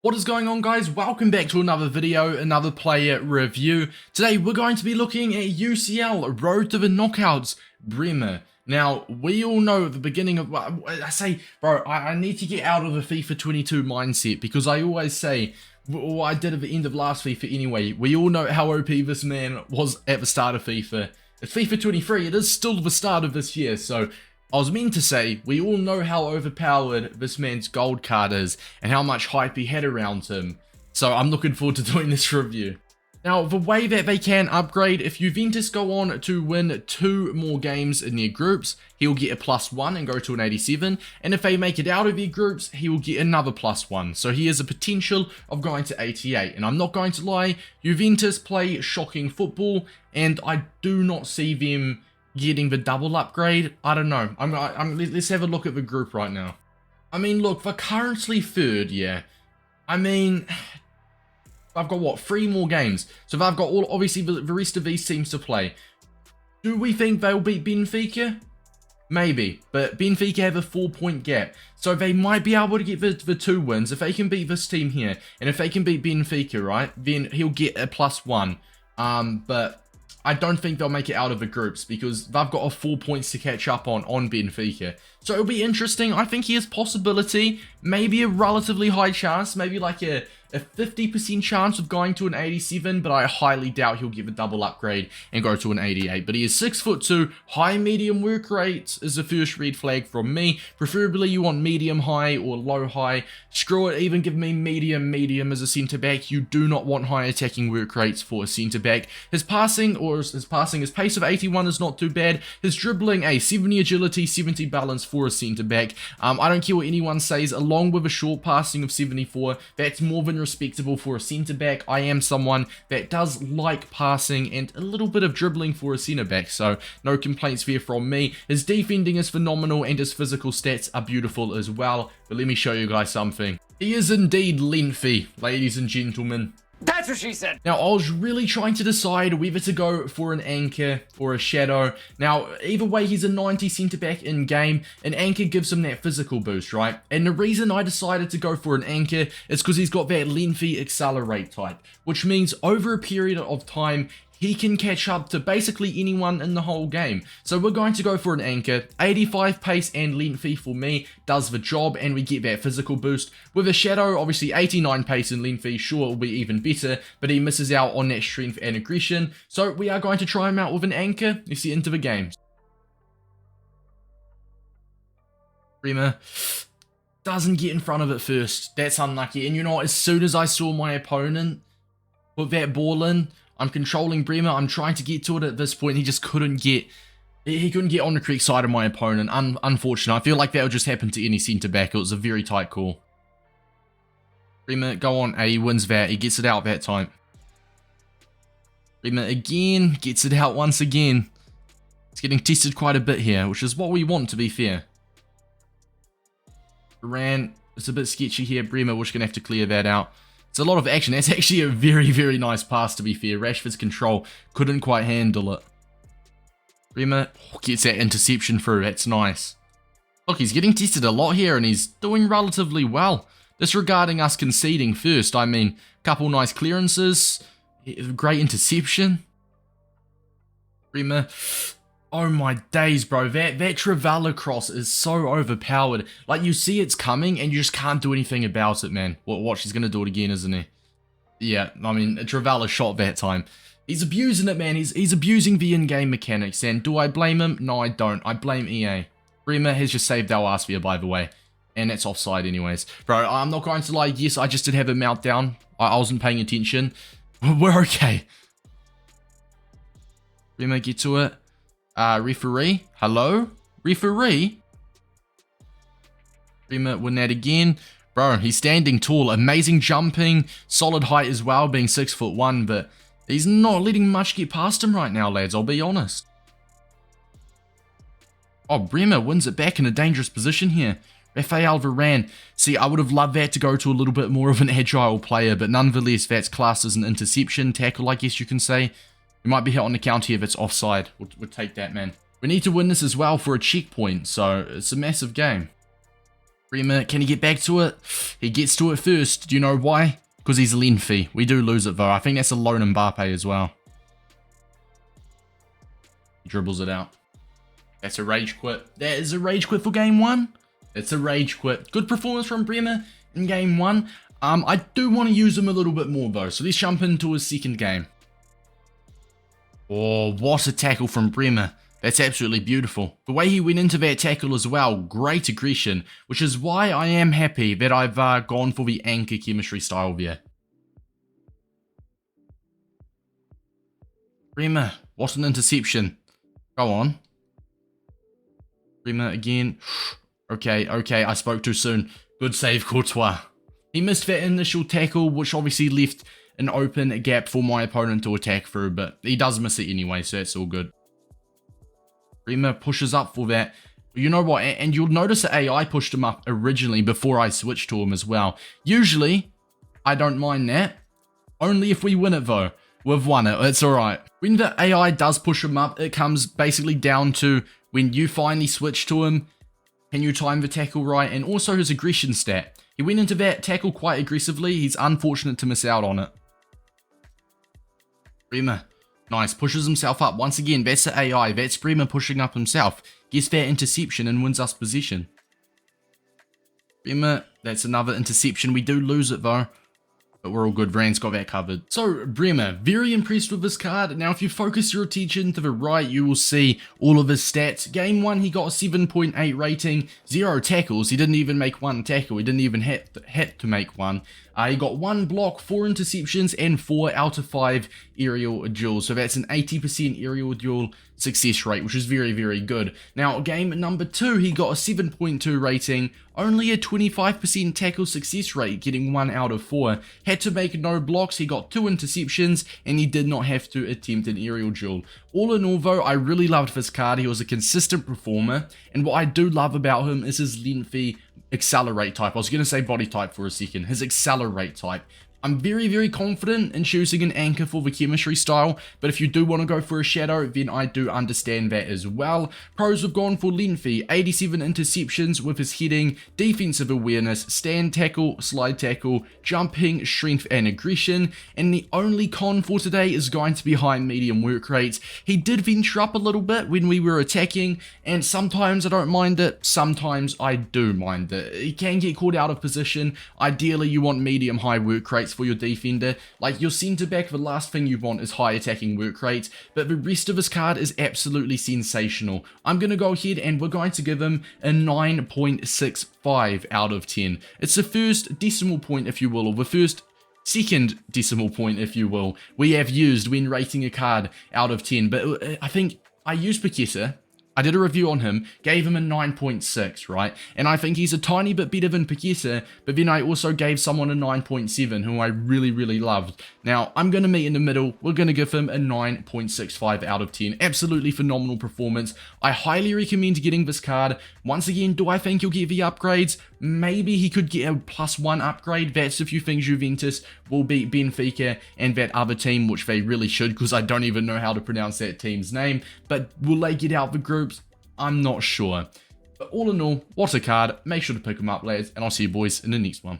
What is going on, guys? Welcome back to another video, another player review. Today we're going to be looking at UCL Road to the Knockouts Bremer. Now, we all know at the beginning of, I say, bro, I need to get out of the FIFA 22 mindset, because I always say, well, I did at the end of last FIFA anyway, we all know how OP this man was at the start of FIFA. At FIFA 23, it is still the start of this year, so I was meant to say, we all know how overpowered this man's gold card is and how much hype he had around him. So I'm looking forward to doing this review. Now, the way that they can upgrade, if Juventus go on to win 2 more games in their groups, he'll get a +1 and go to an 87. And if they make it out of their groups, he will get another +1. So he has a potential of going to 88. And I'm not going to lie, Juventus play shocking football, and I do not see them getting the double upgrade. I don't know. Let's have a look at the group right now. I mean, look, they're currently third, yeah. I mean, I've got what, 3 more games. So they've got all, obviously, the rest of these teams to play. Do we think they'll beat Benfica? Maybe, but Benfica have a 4-point gap. So they might be able to get the 2 wins. If they can beat this team here, and if they can beat Benfica, right, then he'll get a +1. But I don't think they'll make it out of the groups, because they've got 4 points to catch up on Benfica. So it'll be interesting. I think he has possibility, maybe a relatively high chance, maybe like a 50% chance of going to an 87, but I highly doubt he'll give a double upgrade and go to an 88. But he is 6'2", high medium work rate is the first red flag from me. Preferably you want medium high or low high. Screw it, even give me medium as a centre back. You do not want high attacking work rates for a centre back. His pace of 81 is not too bad. His dribbling, 70 agility, 70 balance for a centre back. I don't care what anyone says, along with a short passing of 74, that's more than respectable for a centre back. I am someone that does like passing and a little bit of dribbling for a centre back, so no complaints there from me. His defending is phenomenal and his physical stats are beautiful as well. But let me show you guys something. He is indeed lengthy, ladies and gentlemen. That's what she said. Now, I was really trying to decide whether to go for an anchor or a shadow. Now, either way, he's a 90 centre-back in-game. An anchor gives him that physical boost, right? And the reason I decided to go for an anchor is because he's got that lengthy accelerate type, which means over a period of time, he can catch up to basically anyone in the whole game. So we're going to go for an anchor. 85 pace and lengthy for me does the job, and we get that physical boost. With a shadow, obviously 89 pace and lengthy, sure, it will be even better, but he misses out on that strength and aggression. So we are going to try him out with an anchor. Let's get into the game. Bremer doesn't get in front of it first. That's unlucky. And you know what? As soon as I saw my opponent put that ball in, I'm controlling Bremer. I'm trying to get to it at this point. He just couldn't get... He couldn't get on the correct side of my opponent. Unfortunate. I feel like that would just happen to any centre-back. It was a very tight call. Bremer, go on. He wins that. He gets it out that time. Bremer again. Gets it out once again. It's getting tested quite a bit here, which is what we want, to be fair. Duran. It's a bit sketchy here. Bremer, we're just going to have to clear that out. It's a lot of action. That's actually a very, very nice pass, to be fair. Rashford's control couldn't quite handle it. Bremer gets that interception through. That's nice. Look, he's getting tested a lot here, and he's doing relatively well. Disregarding us conceding first. I mean, couple nice clearances. Great interception. Bremer. Oh my days, bro. That Trivela cross is so overpowered. Like, you see it's coming and you just can't do anything about it, man. Watch, he's going to do it again, isn't he? Yeah, I mean, Trivela shot that time. He's abusing it, man. He's abusing the in-game mechanics. And do I blame him? No, I don't. I blame EA. Bremer has just saved our ass here, by the way. And that's offside anyways. Bro, I'm not going to lie. Yes, I just did have a meltdown. I wasn't paying attention. We're okay. Bremer, get to it. Referee? Hello? Referee? Bremer win that again. Bro, he's standing tall. Amazing jumping. Solid height as well, being 6'1", but he's not letting much get past him right now, lads. I'll be honest. Oh, Bremer wins it back in a dangerous position here. Rafael Varane. See, I would have loved that to go to a little bit more of an agile player, but nonetheless, that's classed as an interception tackle, I guess you can say. We might be hit on the counter if it's offside. We'll take that, man. We need to win this as well for a checkpoint, so it's a massive game. Bremer, can he get back to it? He gets to it first. Do you know why? Because he's lengthy. We do lose it though. I think that's a lone Mbappe as well. He dribbles it out. That's a rage quit. That is a rage quit for game 1. It's a rage quit. Good performance from Bremer in game 1. I do want to use him a little bit more though. So let's jump into his second game. Oh, what a tackle from Bremer. That's absolutely beautiful. The way he went into that tackle as well, great aggression, which is why I am happy that I've gone for the anchor chemistry style there. Bremer, what an interception. Go on. Bremer again. Okay, I spoke too soon. Good save, Courtois. He missed that initial tackle, which obviously left an open gap for my opponent to attack through, but he does miss it anyway, so that's all good. Bremer pushes up for that. You know what, and you'll notice that AI pushed him up originally before I switched to him as well. Usually, I don't mind that. Only if we win it though. We've won it, it's alright. When the AI does push him up, it comes basically down to when you finally switch to him, can you time the tackle right, and also his aggression stat. He went into that tackle quite aggressively, he's unfortunate to miss out on it. Bremer. Nice, pushes himself up. Once again, that's the AI. That's Bremer pushing up himself. Gets that interception and wins us possession. Bremer, that's another interception. We do lose it though. But we're all good. Rand's got that covered. So, Bremer, very impressed with this card. Now, if you focus your attention to the right, you will see all of his stats. Game 1, he got a 7.8 rating, 0 tackles. He didn't even make 1 tackle. He didn't even have to make 1. He got 1 block, 4 interceptions, and 4 out of 5 aerial duels. So that's an 80% aerial duel success rate, which is very, very good. Now, game number 2, he got a 7.2 rating, only a 25% tackle success rate, getting 1 out of 4. Had to make no blocks, he got 2 interceptions, and he did not have to attempt an aerial duel. All in all though, I really loved this card. He was a consistent performer, and what I do love about him is his lengthy accelerate type. I was going to say body type for a second. His accelerate type. I'm very, very confident in choosing an anchor for the chemistry style, but if you do want to go for a shadow, then I do understand that as well. Pros have gone for lengthy, 87 interceptions with his heading, defensive awareness, stand tackle, slide tackle, jumping, strength and aggression, and the only con for today is going to be high and medium work rates. He did venture up a little bit when we were attacking, and sometimes I don't mind it, sometimes I do mind it. He can get caught out of position. Ideally, you want medium high work rates for your defender. Like your centre back, the last thing you want is high attacking work rates, but the rest of his card is absolutely sensational. I'm going to go ahead and we're going to give him a 9.65 out of 10. It's the first decimal point, if you will, or the second decimal point, if you will, we have used when rating a card out of 10, but I think I used Paqueta. I did a review on him, gave him a 9.6, right? And I think he's a tiny bit better than Paqueta, but then I also gave someone a 9.7 who I really, really loved. Now, I'm going to meet in the middle. We're going to give him a 9.65 out of 10. Absolutely phenomenal performance. I highly recommend getting this card. Once again, do I think he'll get the upgrades? Maybe he could get a +1 upgrade. That's if you think Juventus will beat Benfica and that other team, which they really should, because I don't even know how to pronounce that team's name. But will they get out the groups? I'm not sure. But all in all, what a card. Make sure to pick them up, lads, and I'll see you boys in the next one.